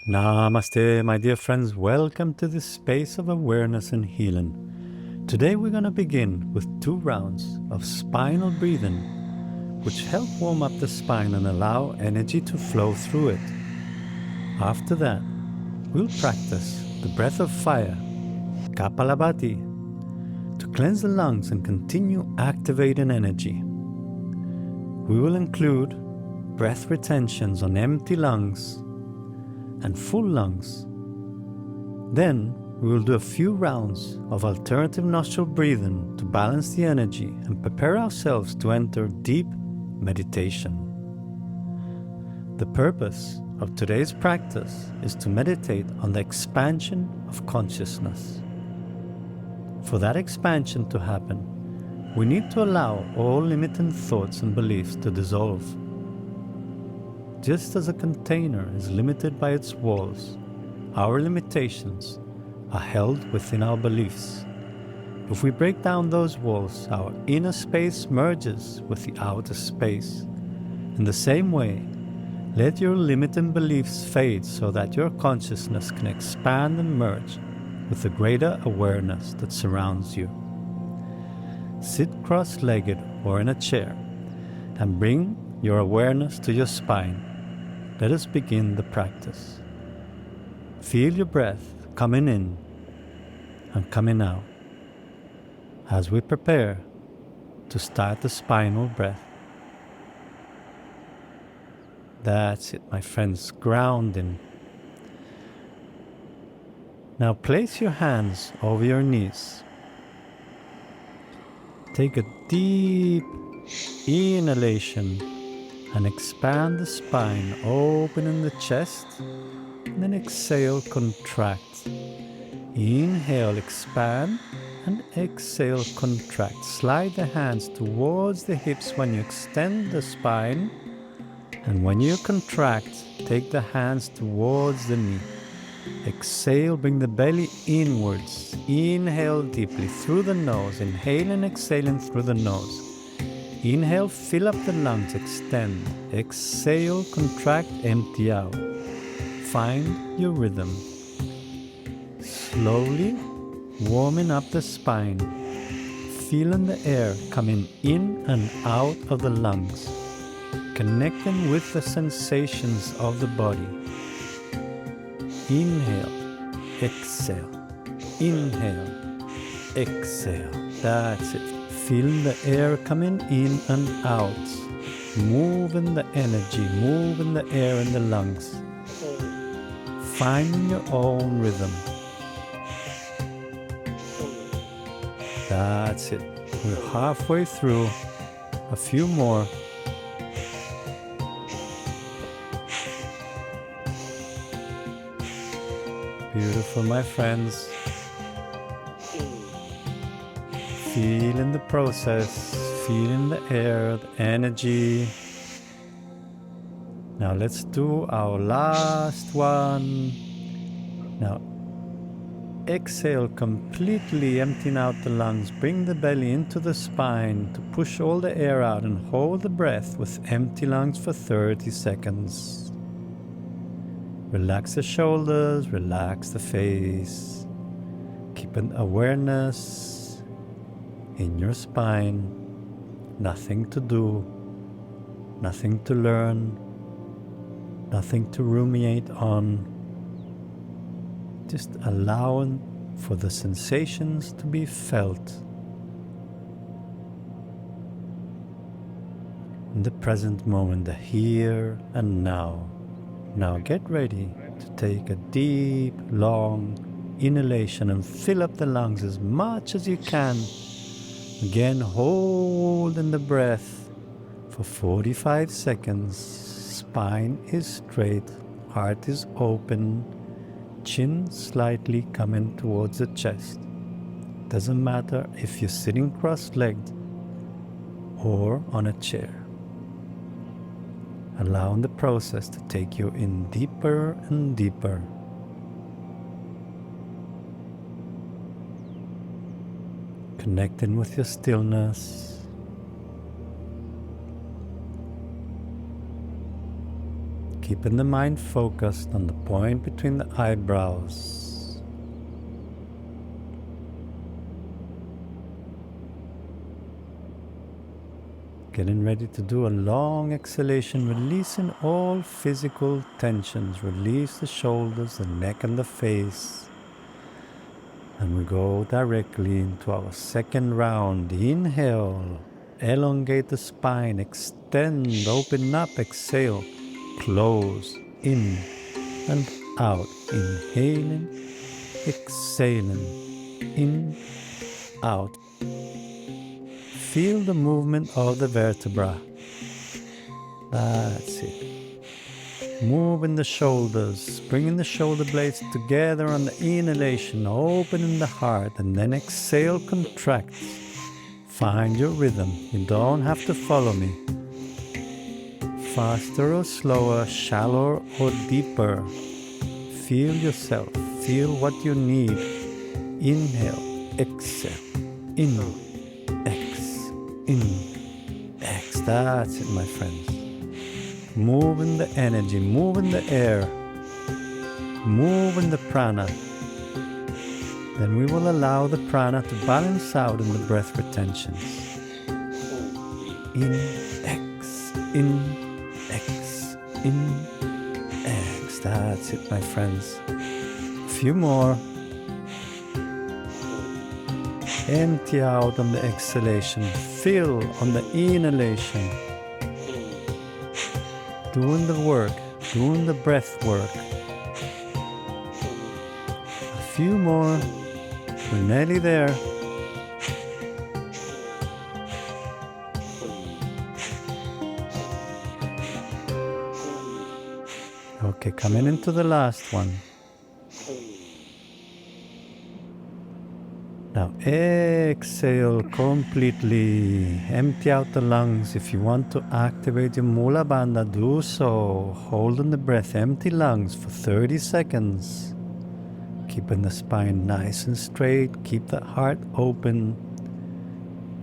Namaste, my dear friends. Welcome to this space of awareness and healing. Today we're going to begin with 2 rounds of spinal breathing, which help warm up the spine and allow energy to flow through it. After that, we'll practice the breath of fire, Kapalabhati, to cleanse the lungs and continue activating energy. We will include breath retentions on empty lungs and full lungs. Then we will do a few rounds of alternative nostril breathing to balance the energy and prepare ourselves to enter deep meditation. The purpose of today's practice is to meditate on the expansion of consciousness. For that expansion to happen, we need to allow all limiting thoughts and beliefs to dissolve. Just as a container is limited by its walls, our limitations are held within our beliefs. If we break down those walls, our inner space merges with the outer space. In the same way, let your limiting beliefs fade so that your consciousness can expand and merge with the greater awareness that surrounds you. Sit cross-legged or in a chair and bring your awareness to your spine. Let us begin the practice. Feel your breath coming in and coming out as we prepare to start the spinal breath. That's it, my friends, grounding. Now place your hands over your knees. Take a deep inhalation and expand the spine, opening the chest, and then exhale, contract. Inhale, expand, and exhale, contract. Slide the hands towards the hips when you extend the spine, and when you contract, take the hands towards the knee. Exhale, bring the belly inwards. Inhale deeply through the nose, inhaling, exhaling through the nose. Inhale, fill up the lungs, extend. Exhale, contract, empty out. Find your rhythm. Slowly warming up the spine, feeling the air coming in and out of the lungs, connecting with the sensations of the body. Inhale, exhale, inhale, exhale. That's it. Feel the air coming in and out, moving the energy, moving the air in the lungs. Finding your own rhythm. That's it. We're halfway through. A few more. Beautiful, my friends. Feeling the process, feeling the air, the energy. Now let's do our last one. Now exhale, completely emptying out the lungs. Bring the belly into the spine to push all the air out and hold the breath with empty lungs for 30 seconds. Relax the shoulders, relax the face. Keep an awareness in your spine. Nothing to do, nothing to learn, nothing to ruminate on. Just allowing for the sensations to be felt in the present moment, the here and now. Now get ready to take a deep, long inhalation and fill up the lungs as much as you can. Again, holding the breath for 45 seconds. Spine is straight, heart is open, chin slightly coming towards the chest. Doesn't matter if you're sitting cross-legged or on a chair. Allowing the process to take you in deeper and deeper. Connecting with your stillness. keeping the mind focused on the point between the eyebrows. Getting ready to do a long exhalation, releasing all physical tensions. Release the shoulders, the neck and the face. And we go directly into our second round. Inhale, elongate the spine, extend, open up, exhale, close, in and out. Inhaling, exhaling, in, out. Feel the movement of the vertebra. That's it. Moving the shoulders, bringing the shoulder blades together on the inhalation, opening the heart, and then exhale, contract. Find your rhythm. You don't have to follow me. Faster or slower, shallower or deeper. Feel yourself. Feel what you need. Inhale, exhale, in, X. That's it, my friends. Moving the energy, moving the air, moving the prana. Then we will allow the prana to balance out in the breath retentions. In, X, in, X, in, X. That's it, my friends. A few more. Empty out on the exhalation. Fill on the inhalation. Doing the work, doing the breath work. A few more. We're nearly there. Okay, coming into the last one. Now exhale completely. Empty out the lungs. If you want to activate your Mula Bandha, do so. Holding the breath, empty lungs for 30 seconds. Keeping the spine nice and straight. Keep the heart open.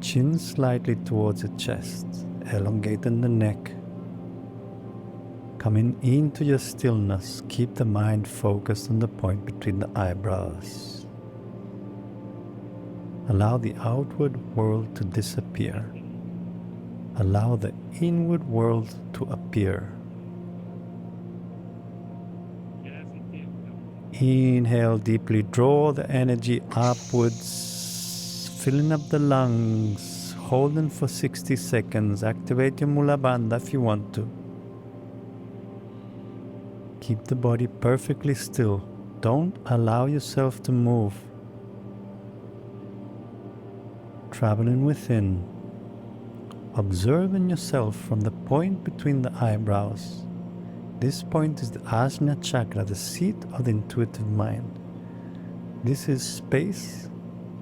Chin slightly towards the chest. Elongating the neck. Coming into your stillness. Keep the mind focused on the point between the eyebrows. Allow the outward world to disappear. Allow the inward world to appear. Inhale deeply, draw the energy upwards, filling up the lungs, holding for 60 seconds. Activate your Mula Bandha if you want to. Keep the body perfectly still. Don't allow yourself to move. Traveling within, observing yourself from the point between the eyebrows. This point is the Ajna chakra, the seat of the intuitive mind. This is space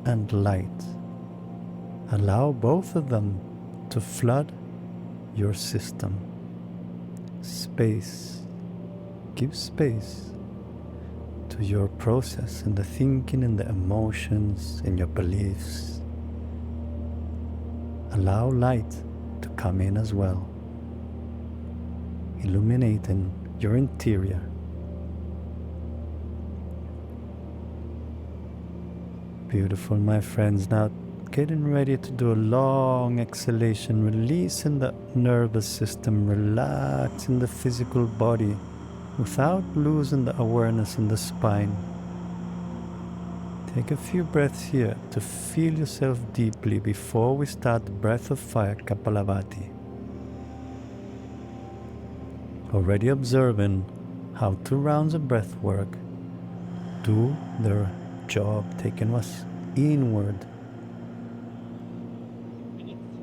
and light. Allow both of them to flood your system. Space. Give space to your process and the thinking and the emotions and your beliefs. Allow light to come in as well, illuminating your interior. Beautiful, my friends. Now getting ready to do a long exhalation, releasing the nervous system, relaxing the physical body without losing the awareness in the spine. Take a few breaths here to feel yourself deeply before we start the breath of fire, Kapalabhati. Already observing how 2 rounds of breath work do their job, taking us inward,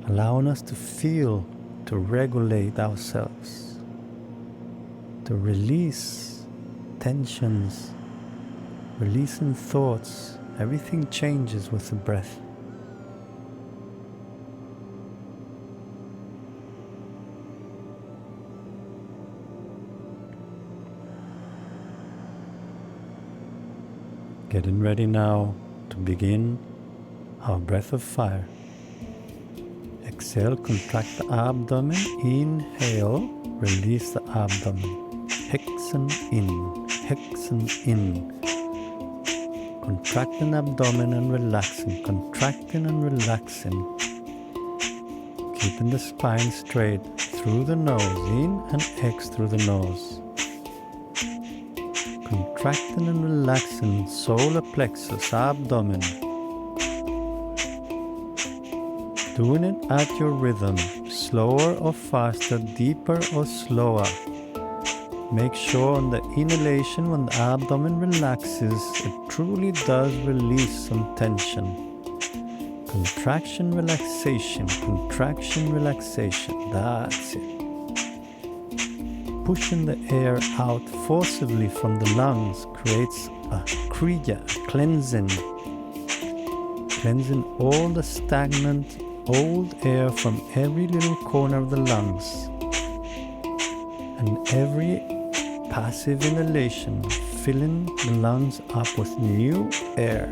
allowing us to feel, to regulate ourselves, to release tensions, releasing thoughts. Everything changes with the breath. Getting ready now to begin our breath of fire. Exhale, contract the abdomen. Inhale, release the abdomen. Hexen in, hexen in. Contracting abdomen and relaxing, contracting and relaxing. Keeping the spine straight through the nose, in and X through the nose. Contracting and relaxing solar plexus, abdomen. Doing it at your rhythm, slower or faster, deeper or slower. Make sure on the inhalation, when the abdomen relaxes, it truly does release some tension. Contraction, relaxation, contraction, relaxation. That's it. Pushing the air out forcibly from the lungs creates a kriya, cleansing. Cleansing all the stagnant old air from every little corner of the lungs. And every passive inhalation, filling the lungs up with new air.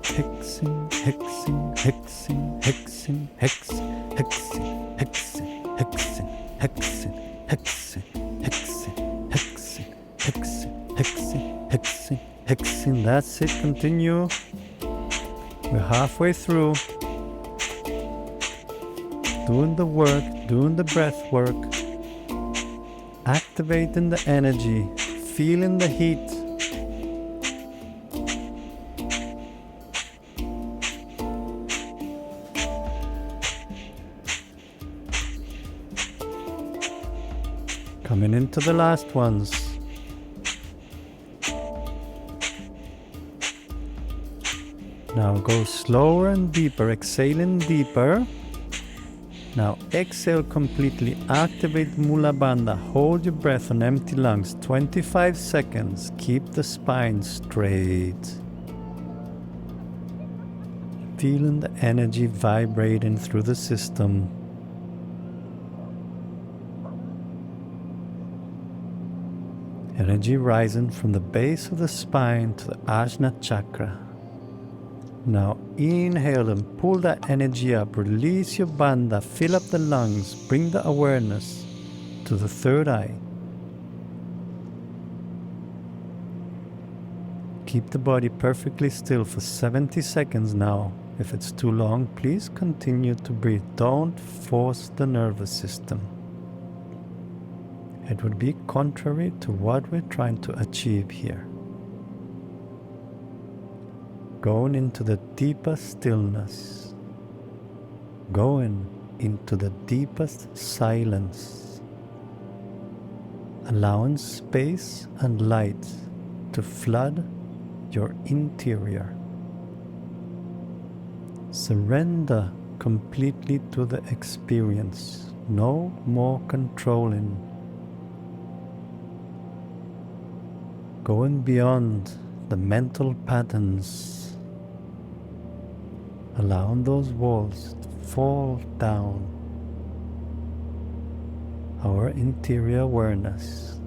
Hexing, hexing, hexing, hexing, hexing, hexing, hexing, hexing, hexing, hexing, hexing, hexing, hexing, hexing, hexing, hexing. That's it, continue. We're halfway through. Doing the work, doing the breath work. Activating the energy, feeling the heat. Coming into the last ones. Now go slower and deeper, exhaling deeper. Now exhale completely, activate Mula Bandha, hold your breath on empty lungs, 25 seconds, keep the spine straight. Feeling the energy vibrating through the system. Energy rising from the base of the spine to the Ajna chakra. Now inhale and pull that energy up, release your bandha, fill up the lungs, bring the awareness to the third eye. Keep the body perfectly still for 70 seconds now. If it's too long, please continue to breathe. Don't force the nervous system. It would be contrary to what we're trying to achieve here. Going into the deepest stillness. Going into the deepest silence. Allowing space and light to flood your interior. Surrender completely to the experience. No more controlling. Going beyond the mental patterns, allowing those walls to fall down. Our interior awareness,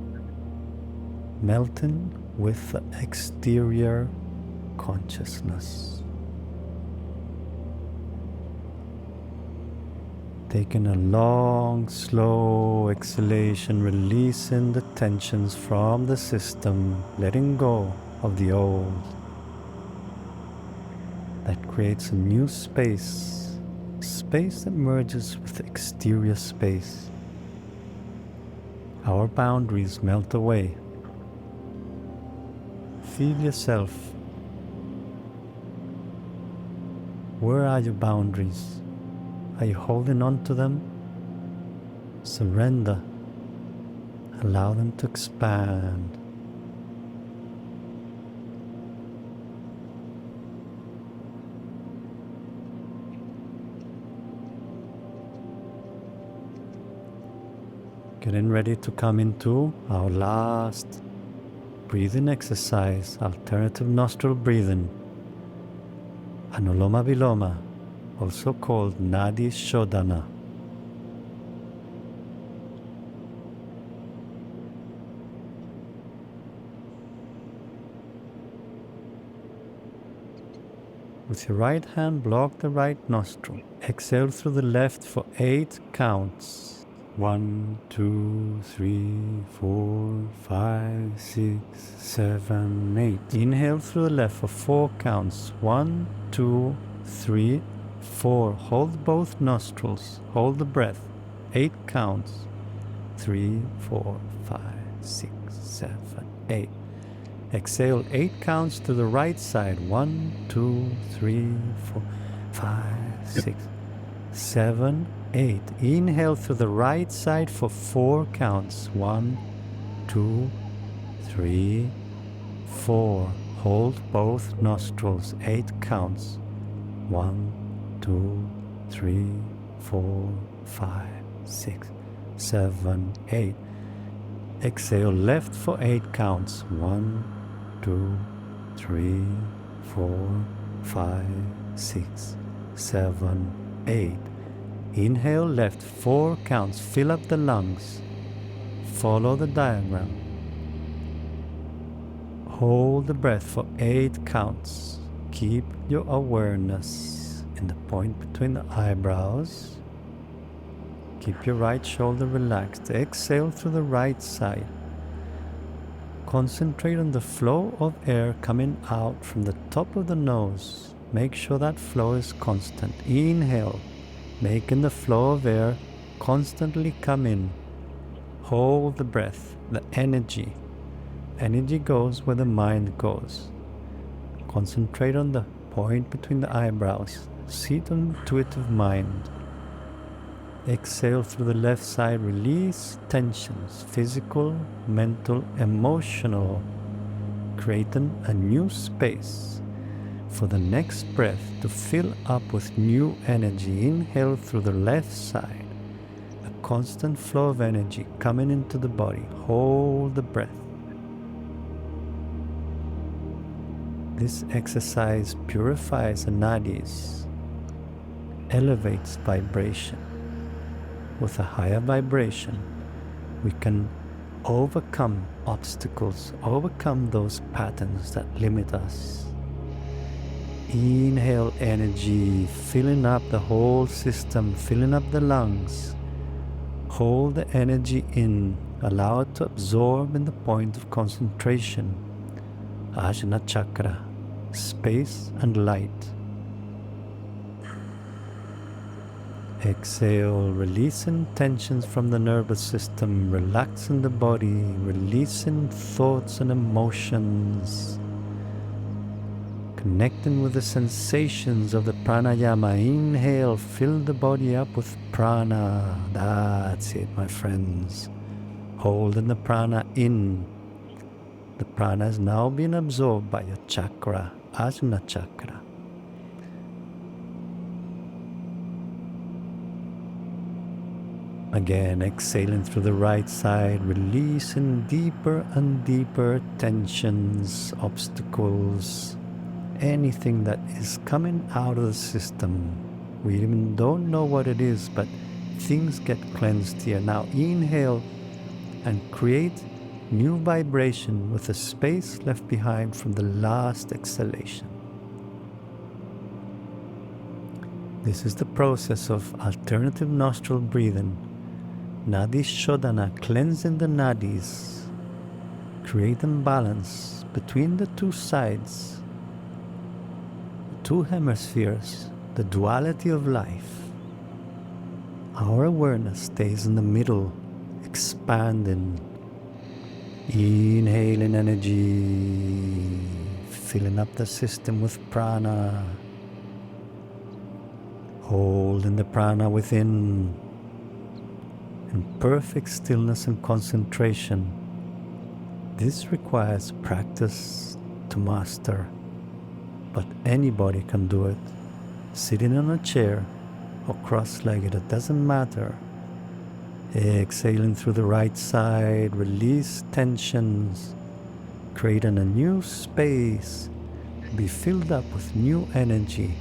melting with the exterior consciousness. Taking a long, slow exhalation, releasing the tensions from the system, letting go of the old. That creates a new space, space that merges with exterior space. Our boundaries melt away. Feel yourself. Where are your boundaries? Are you holding on to them? Surrender. Allow them to expand. Getting ready to come into our last breathing exercise, alternative nostril breathing. Anuloma Viloma, also called Nadi Shodhana. With your right hand, block the right nostril. Exhale through the left for 8 counts. 1, 2, 3, 4, 5, 6, 7, 8. Inhale through the left for 4 counts. 1, 2, 3, 4. Hold both nostrils. Hold the breath. 8 counts. 3, 4, 5, 6, 7, 8. Exhale 8 counts to the right side. 1, 2, 3, 4, 5, 6, 7, 8. Inhale through the right side for 4 counts. 1, 2, 3, 4. Hold both nostrils. 8 counts. 1, 2, 3, 4, 5, 6, 7, 8. Exhale left for 8 counts. 1, 2, 3, 4, 5, 6, 7, 8. Inhale left 4 counts. Fill up the lungs. Follow the diagram. Hold the breath for 8 counts. Keep your awareness in the point between the eyebrows. Keep your right shoulder relaxed. Exhale through the right side. Concentrate on the flow of air coming out from the top of the nose. Make sure that flow is constant. Inhale, making the flow of air constantly come in. Hold the breath, the energy. Energy goes where the mind goes. Concentrate on the point between the eyebrows. Seat on intuitive mind. Exhale through the left side. Release tensions, physical, mental, emotional. Creating a new space for the next breath to fill up with new energy. Inhale through the left side. A constant flow of energy coming into the body. Hold the breath. This exercise purifies the nadis, elevates vibration. With a higher vibration, we can overcome obstacles, overcome those patterns that limit us. Inhale energy, filling up the whole system, filling up the lungs. Hold the energy in, allow it to absorb in the point of concentration. Ajna chakra, space and light. Exhale, releasing tensions from the nervous system, relaxing the body, releasing thoughts and emotions. Connecting with the sensations of the pranayama. Inhale, fill the body up with prana. That's it, my friends. Holding the prana in. The prana is now being absorbed by your chakra, Ajna chakra. Again, exhaling through the right side, releasing deeper and deeper tensions, obstacles, anything that is coming out of the system. We even don't know what it is, but things get cleansed here. Now inhale and create new vibration with the space left behind from the last exhalation. This is the process of alternative nostril breathing. Nadi Shodhana, cleansing the nadis, creating balance between the two sides, the two hemispheres, the duality of life. Our awareness stays in the middle, expanding. Inhaling energy, filling up the system with prana. Holding the prana within in perfect stillness and concentration. This requires practice to master, but anybody can do it. Sitting on a chair or cross-legged, it doesn't matter. Exhaling through the right side, release tensions, creating a new space, be filled up with new energy,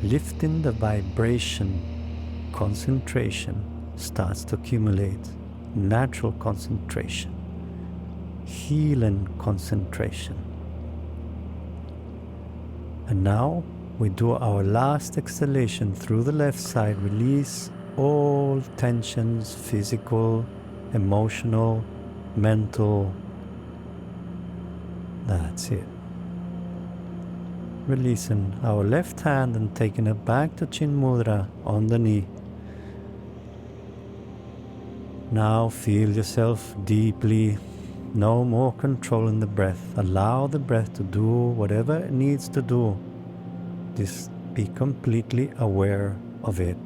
lifting the vibration. Concentration starts to accumulate, natural concentration, healing concentration. And now we do our last exhalation through the left side. Release all tensions, physical, emotional, mental. That's it. Releasing our left hand and taking it back to Chin Mudra on the knee. Now feel yourself deeply. No more controlling the breath. Allow the breath to do whatever it needs to do. Just be completely aware of it.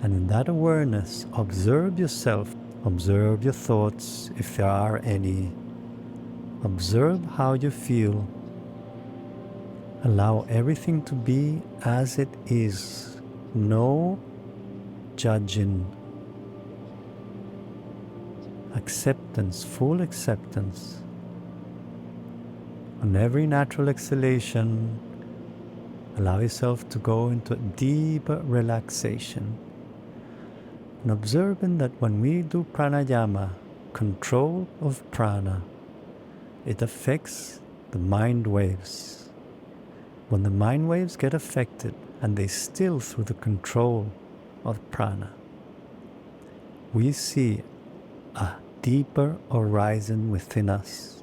And in that awareness, observe yourself. Observe your thoughts, if there are any. Observe how you feel. Allow everything to be as it is. No judging. Acceptance, full acceptance. On every natural exhalation, allow yourself to go into a deeper relaxation. And observing that when we do pranayama, control of prana, it affects the mind waves. When the mind waves get affected and they still through the control of prana, we see a deeper horizon within us,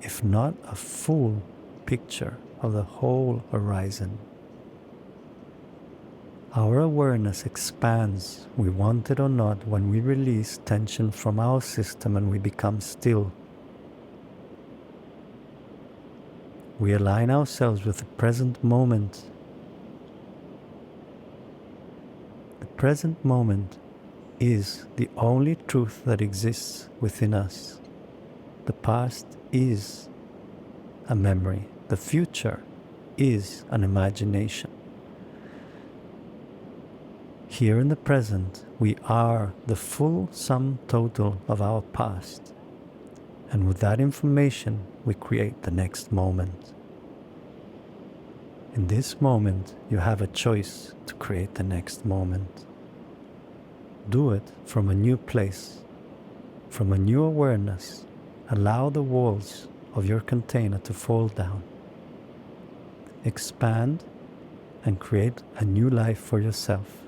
if not a full picture of the whole horizon. Our awareness expands, we want it or not, when we release tension from our system and we become still. We align ourselves with the present moment. The present moment is the only truth that exists within us. The past is a memory. The future is an imagination. Here in the present, we are the full sum total of our past. And with that information, we create the next moment. In this moment, you have a choice to create the next moment. Do it from a new place, from a new awareness. Allow the walls of your container to fall down. Expand and create a new life for yourself.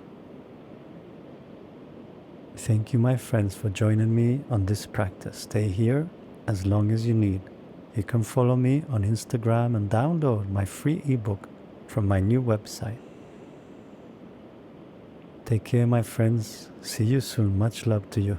Thank you, my friends, for joining me on this practice. Stay here as long as you need. You can follow me on Instagram and download my free ebook from my new website. Take care, my friends. See you soon. Much love to you.